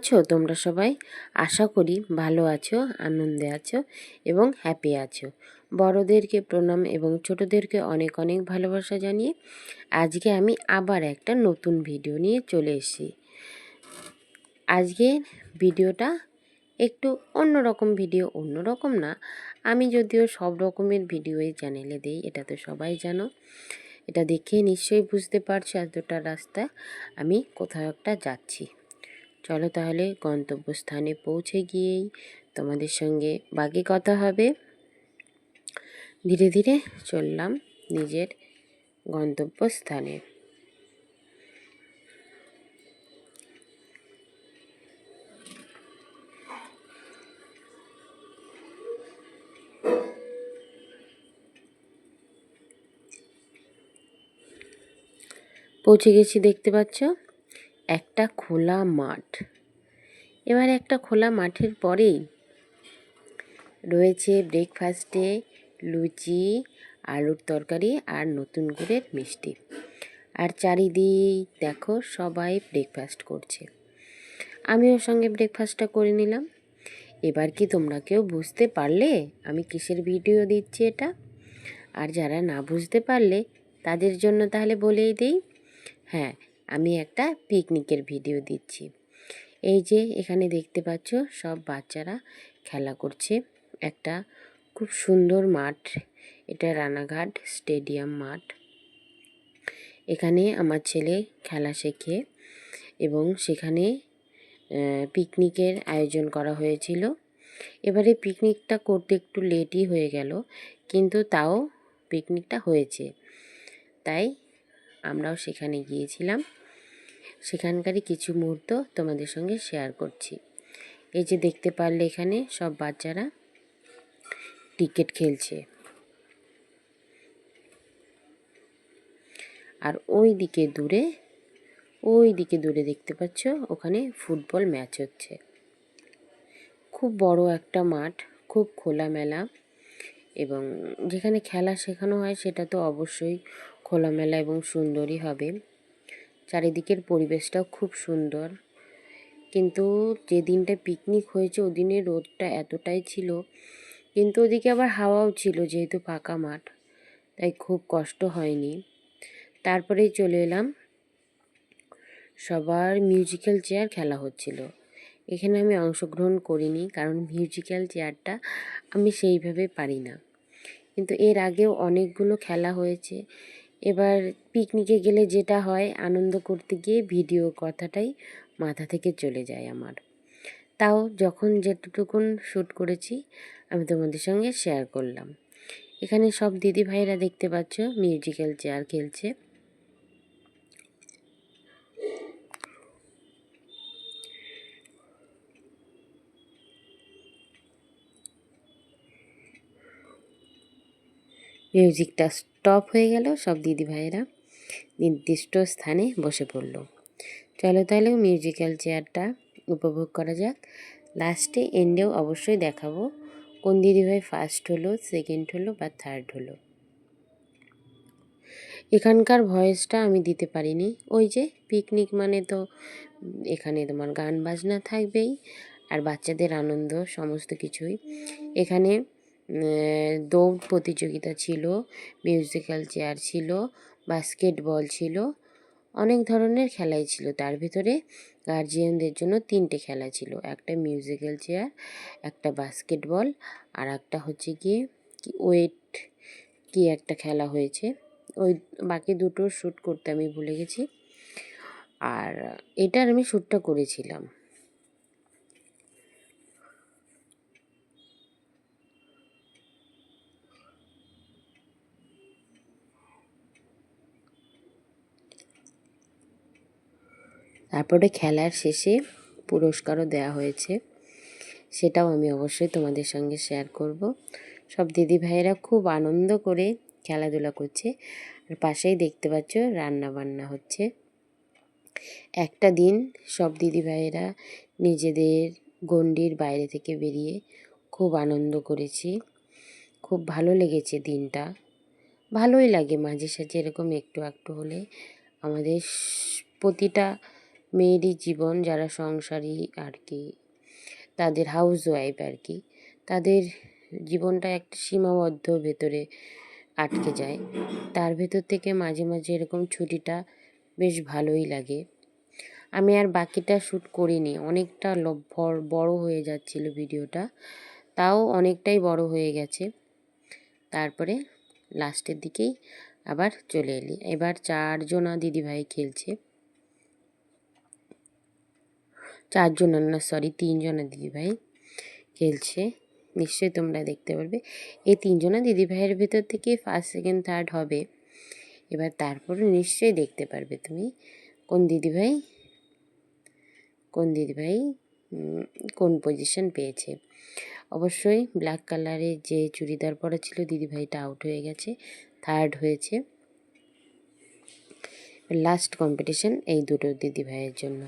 আছো তোমরা সবাই? আশা করি ভালো আছো, আনন্দে আছো এবং হ্যাপি আছো। বড়দেরকে প্রণাম এবং ছোটদেরকে অনেক অনেক ভালোবাসা জানিয়ে আজকে আমি আবার একটা নতুন ভিডিও নিয়ে চলে এসেছি। আজকের ভিডিওটা একটু অন্যরকম ভিডিও, অন্যরকম না, আমি যদিও সব রকমের ভিডিও এই চ্যানেলে দিই, এটা তো সবাই জানো। এটা দেখে নিশ্চয়ই বুঝতে পারছো এতটা রাস্তা আমি কোথাও একটা যাচ্ছি। চলো তাহলে গন্তব্যস্থানে পৌঁছে গিয়েই তোমাদের সঙ্গে বাকি কথা হবে। ধীরে ধীরে চললাম নিজের গন্তব্যস্থানে। পৌঁছে গেছি, দেখতে পাচ্ছ একটা খোলা মাঠ। এবার একটা খোলা মাঠের পরেই রয়েছে ব্রেকফাস্টে লুচি, আলুর তরকারি আর নতুন গুড়ের মিষ্টি। আর চারিদিক দেখো সবাই ব্রেকফাস্ট করছে, আমিও সঙ্গে ব্রেকফাস্টটা করে নিলাম। এবার কি তোমরা কেউ বুঝতে পারলে আমি কিসের ভিডিও দিচ্ছি এটা? আর যারা না বুঝতে পারলে তাদের জন্য তাহলে বলেই দিই, হ্যাঁ, আমি একটা পিকনিকের ভিডিও দিচ্ছি। এই যে এখানে দেখতে পাচ্ছ সব বাচ্চারা খেলা করছে। একটা খুব সুন্দর মাঠ, এটা রানাঘাট স্টেডিয়াম মাঠ। এখানে আমার ছেলে খেলা শেখে এবং সেখানে পিকনিকের আয়োজন করা হয়েছিল। এবারে পিকনিকটা করতে একটু লেটই হয়ে গেল, কিন্তু তাও পিকনিকটা হয়েছে, তাই আমরাও সেখানে গিয়েছিলাম। সেখানকারই কিছু মুহূর্ত তোমাদের সঙ্গে শেয়ার করছি। এই যে দেখতে পারলে এখানে সব বাচ্চারা ক্রিকেট খেলছে, আর ওই দিকে দূরে দেখতে পাচ্ছ ওখানে ফুটবল ম্যাচ হচ্ছে। খুব বড় একটা মাঠ, খুব খোলামেলা, এবং যেখানে খেলা শেখানো হয় সেটা তো অবশ্যই খোলামেলা এবং সুন্দরই হবে। চারিদিকের পরিবেশটাও খুব সুন্দর, কিন্তু যে দিনটা পিকনিক হয়েছে ওদিনে রোদটা এতটাই ছিল, কিন্তু ওদিকে আবার হাওয়াও ছিল, যেহেতু ফাঁকা মাঠ, তাই খুব কষ্ট হয়নি। তারপরেই চলে এলাম, সবার মিউজিক্যাল চেয়ার খেলা হচ্ছিল। এখানে আমি অংশগ্রহণ করিনি, কারণ মিউজিক্যাল চেয়ারটা আমি সেইভাবে পারি না, কিন্তু এর আগেও অনেকগুলো খেলা হয়েছে। এবার পিকনিকে গেলে যেটা হয়, আনন্দ করতে গিয়ে ভিডিও কথাটাই মাথা থেকে চলে যায় আমার। তাও যখন যেটুকুন শ্যুট করেছি আমি তোমাদের সঙ্গে শেয়ার করলাম। এখানে সব দিদি ভাইরা দেখতে পাচ্ছ মিউজিক্যাল চেয়ার খেলছে। মিউজিকটা স্টপ হয়ে গেল, সব দিদি ভাইয়েরা নির্দিষ্ট স্থানে বসে পড়ল। চলো তাহলে মিউজিক্যাল চেয়ারটা উপভোগ করা যাক। লাস্টে এন্ডেও অবশ্যই দেখাবো কোন দিদিভাই ফার্স্ট হলো, সেকেন্ড হলো বা থার্ড হলো। এখানকার ভয়েসটা আমি দিতে পারিনি, ওই যে পিকনিক মানে তো এখানে তোমার গান বাজনা থাকবেই, আর বাচ্চাদের আনন্দ সমস্ত কিছুই। এখানে দৌড় প্রতিযোগিতা ছিল, মিউজিক্যাল চেয়ার ছিল, বাস্কেটবল ছিল, অনেক ধরনের খেলাই ছিল। তার ভিতরে গার্জিয়ানদের জন্য 3টে খেলা ছিল, একটা মিউজিক্যাল চেয়ার, একটা বাস্কেটবল, আর একটা হচ্ছে গিয়ে ওয়েট কি একটা খেলা হয়েছে। ওই বাকি দুটো শ্যুট করতে আমি ভুলে গেছি, আর এটার আমি শ্যুটটা করেছিলাম। তারপরে খেলার শেষে পুরস্কারও দেওয়া হয়েছে, সেটাও আমি অবশ্যই তোমাদের সঙ্গে শেয়ার করব। সব দিদি ভাইয়েরা খুব আনন্দ করে খেলাধুলা করছে, আর পাশেই দেখতে পাচ্ছ রান্না বান্না হচ্ছে। একটা দিন সব দিদি ভাইয়েরা নিজেদের গণ্ডির বাইরে থেকে বেরিয়ে খুব আনন্দ করেছি, খুব ভালো লেগেছে দিনটা। ভালোই লাগে মাঝে সাঝে এরকম একটু একটু হলে আমাদের প্রতিটা মেয়েরই জীবন, যারা সংসারী আর কি, তাদের হাউস ওয়াইফ আর কি, তাদের জীবনটা একটা সীমাবদ্ধ ভেতরে আটকে যায়। তার ভেতর থেকে মাঝে মাঝে এরকম ছুটিটা বেশ ভালোই লাগে। আমি আর বাকিটা শ্যুট করিনি, অনেকটা বড় হয়ে যাচ্ছিল ভিডিওটা, তাও অনেকটাই বড় হয়ে গেছে। তারপরে লাস্টের দিকেই আবার চলে এলি। এবার 4 জনা দিদিভাই খেলছে, 4 জনা না সরি 3 জনা দিদিভাই খেলছে, নিশ্চয়ই তোমরা দেখতে পারবে। এই 3 জনা দিদিভাইয়ের ভেতর থেকে ফার্স্ট সেকেন্ড থার্ড হবে। এবার তারপরে নিশ্চয়ই দেখতে পারবে তুমি কোন দিদিভাই কোন পজিশন পেয়েছে। অবশ্যই ব্ল্যাক কালারের যে চুড়িদার পরা ছিল দিদিভাইটা আউট হয়ে গেছে, থার্ড হয়েছে। লাস্ট কম্পিটিশন এই দুটো দিদিভাইয়ের জন্য,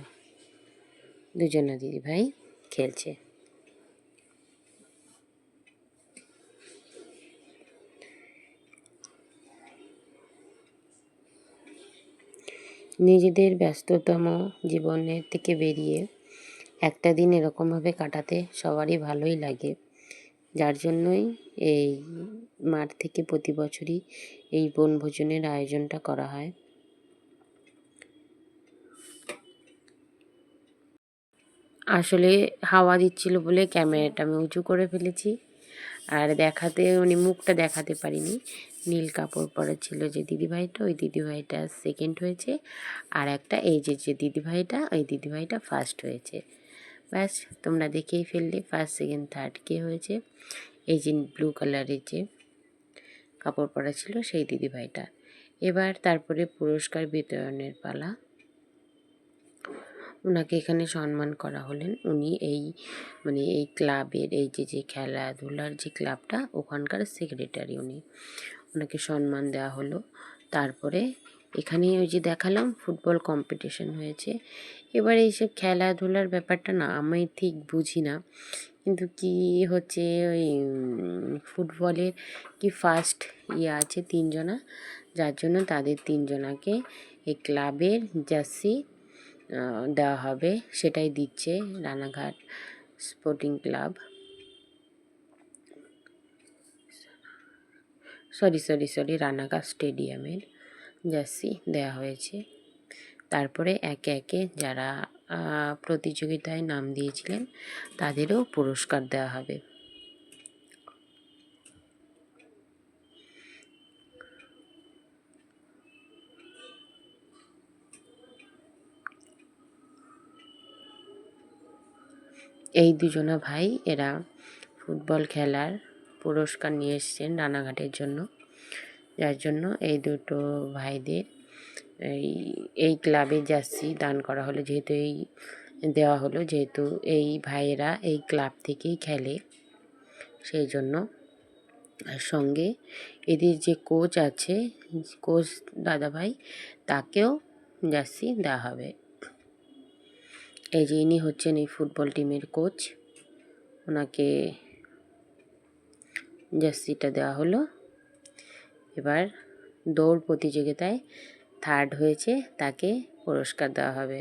দুজনা দিদিভাই খেলছে। নিজেদের ব্যস্ততম জীবনের থেকে বেরিয়ে একটা দিন এরকমভাবে কাটাতে সবারই ভালোই লাগে, যার জন্যই এই মাঠ থেকে প্রতি বছরই এই বনভোজনের আয়োজনটা করা হয়। আসলে হাওয়া দিচ্ছিল বলে ক্যামেরাটা আমি উঁচু করে ফেলেছি, আর দেখাতে মুখটা দেখাতে পারিনি। নীল কাপড় পরা ছিল যে দিদিভাইটা, ওই দিদিভাইটা সেকেন্ড হয়েছে, আর একটা এই যে দিদিভাইটা, ওই দিদিভাইটা ফার্স্ট হয়েছে। ব্যাস, তোমরা দেখেই ফেললে ফার্স্ট সেকেন্ড থার্ড কে হয়েছে। এই যে ব্লু কালারের যে কাপড় পরা ছিল সেই দিদিভাইটা। এবার তারপরে পুরস্কার বিতরণের পালা। ওনাকে এখানে সম্মান করা হলেন। উনি এই ক্লাবের এই যে খেলাধুলার যে ক্লাবটা, ওখানকার সেক্রেটারি উনি। ওনাকে সম্মান দেওয়া হলো। তারপরে এখানে ওই যে দেখালাম ফুটবল কম্পিটিশন হয়েছে। এবার এইসব খেলাধুলার ব্যাপারটা না আমি ঠিক বুঝি না, কিন্তু কি হচ্ছে ওই ফুটবলের কি ফার্স্ট আছে 3 জনা, যার জন্য তাদের 3 জনাকে এই ক্লাবের জার্সি দেওয়া হবে, সেটাই দিচ্ছে Ranaghat sporting club, sorry Ranaghat স্টেডিয়ামের জার্সি দেওয়া হয়েছে। তারপরে একে একে যারা প্রতিযোগিতায় নাম দিয়েছিলেন তাদেরও পুরস্কার দেওয়া হবে। এই দুজনা ভাই এরা ফুটবল খেলার পুরস্কার নিয়ে এসছেন রানাঘাটের জন্য, যার জন্য এই দুটো ভাইদের এই ক্লাবে জার্সি দান করা হলো, দেওয়া হলো, যেহেতু এই ভাইয়েরা এই ক্লাব থেকেই খেলে সেই জন্য। আর সঙ্গে এদের যে কোচ আছে, কোচ দাদাভাই, তাকেও জার্সি দেওয়া হবে। এই যে ইনি হচ্ছেন এই ফুটবল টিমের কোচ, ওনাকে জার্সিটা দেওয়া হলো। এবার দৌড় প্রতিযোগিতায় থার্ড হয়েছে তাকে পুরস্কার দেওয়া হবে।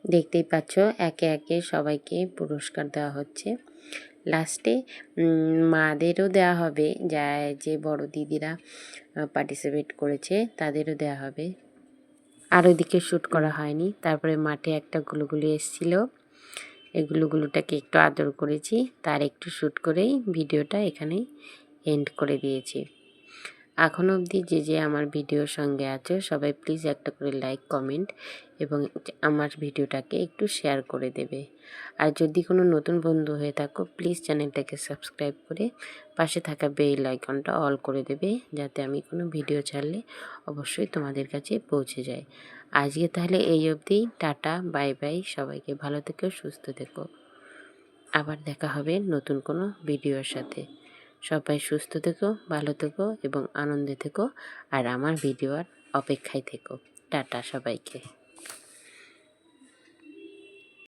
দেখতেই পাচ্ছ একে একে সবাইকে পুরস্কার দেওয়া হচ্ছে। লাস্টে মাদেরও দেওয়া হবে, যে বড় দিদিরা পার্টিসিপেট করেছে তাদেরও দেওয়া হবে। আর ওইদিকে শ্যুট করা হয়নি। তারপরে মাঠে একটা গুলুগুলি এসেছিল, এই গুলুগুলুটাকে একটু আদর করেছি, তার একটু শ্যুট করেই ভিডিওটা এখানেই এন্ড করে দিয়েছি। এখনও অবধি যে যে আমার ভিডিওর সঙ্গে আছো সবাই প্লিজ একটা করে লাইক কমেন্ট এবং আমার ভিডিওটাকে একটু শেয়ার করে দেবে। আর যদি কোনো নতুন বন্ধু হয়ে থাকো প্লিজ চ্যানেলটাকে সাবস্ক্রাইব করে পাশে থাকা বেল আইকনটা অল করে দেবে, যাতে আমি কোনো ভিডিও ছাড়লে অবশ্যই তোমাদের কাছে পৌঁছে যায়। আজকে তাহলে এই অবধি, টাটা বাই বাই, সবাইকে ভালো থেকো সুস্থ থেকো। আবার দেখা হবে নতুন কোনো ভিডিওর সাথে। সবাই সুস্থ থেকো, ভালো থেকো এবং আনন্দে থেকো, আর আমার ভিডিওর অপেক্ষায় থেকো। টাটা সবাইকে।